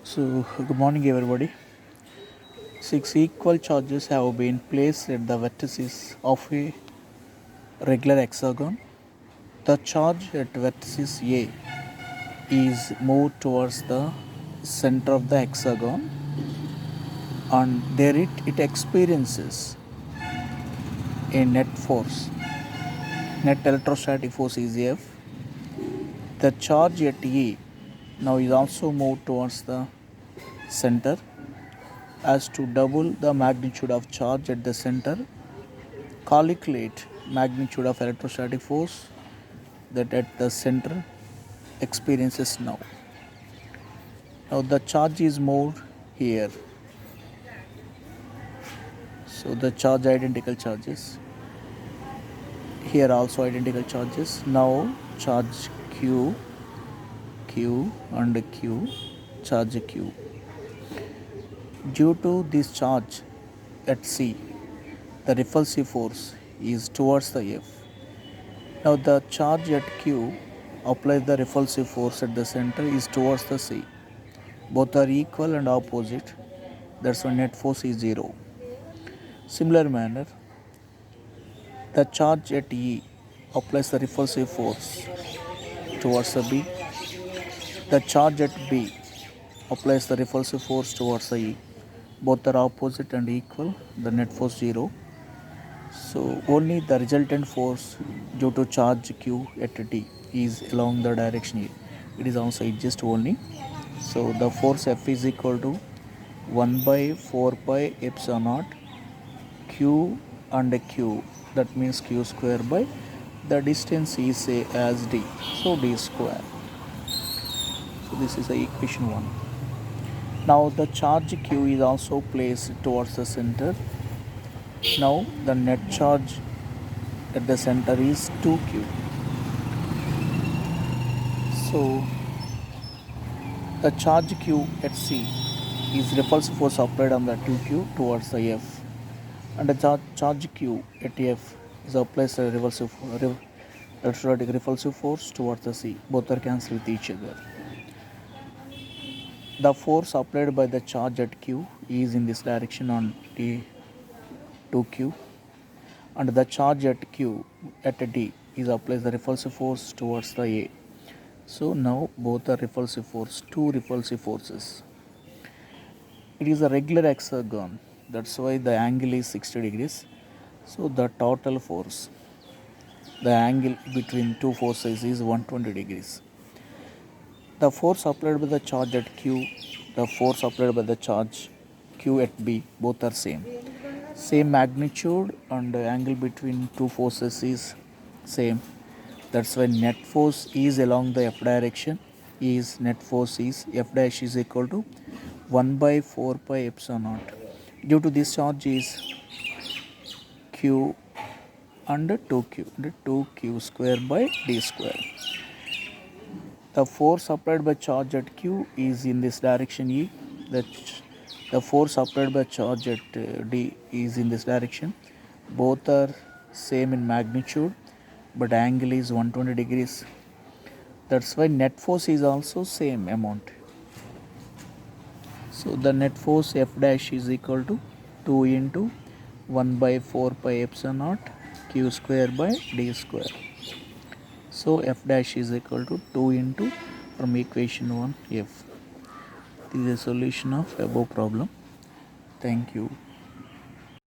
So, good morning, everybody. Six equal charges have been placed at the vertices of a regular hexagon. The charge at vertices A is moved towards the center of the hexagon, and there it experiences a net force. Net electrostatic force is F. The charge at E now is also moved towards the center as to double the magnitude of charge at the center. Calculate magnitude of electrostatic force that at the center experiences now. Now the charge is moved here. So the charge identical charges. Here also identical charges. Now charge Q, Q and Q, charge Q. Due to this charge at C, the repulsive force is towards the F. Now the charge at Q applies the repulsive force at the center is towards the C. Both are equal and opposite. That's why net force is 0. Similar manner, the charge at E applies the repulsive force towards the B. The charge at B applies the repulsive force towards the E. Both are opposite and equal. The net force 0. So only the resultant force due to charge Q at D is along the direction E. It is also adjust only. So the force F is equal to 1 by 4 pi epsilon naught Q and Q, that means Q square by the distance is say as D, so D square. So this is the equation 1. Now the charge Q is also placed towards the center. Now the net charge at the center is 2Q. So the charge Q at C is repulsive force applied on the 2Q towards the F, and the charge Q at F is applied a electrostatic repulsive force towards the C. Both are cancelled with each other. The force applied by the charge at Q is in this direction on T2Q, and the charge at Q at D is applies the repulsive force towards the A. So now both are repulsive force, two repulsive forces. It is a regular hexagon, that's why the angle is 60 degrees. So the total force, the angle between two forces is 120 degrees. The force applied by the charge at Q, the force applied by the charge Q at B, both are same. Same magnitude and angle between two forces is same. That's why net force is along the F direction. Is net force is F dash is equal to 1 by 4 pi epsilon naught. Due to this charge is Q and 2Q, and 2Q square by D square. The force applied by charge at Q is in this direction E. The force applied by charge at D is in this direction. Both are same in magnitude, but angle is 120 degrees. That's why net force is also same amount. So the net force F dash is equal to 2 into 1 by 4 pi epsilon naught Q square by D square. So F dash is equal to 2 into, from equation 1, F. This is a solution of above problem. Thank you.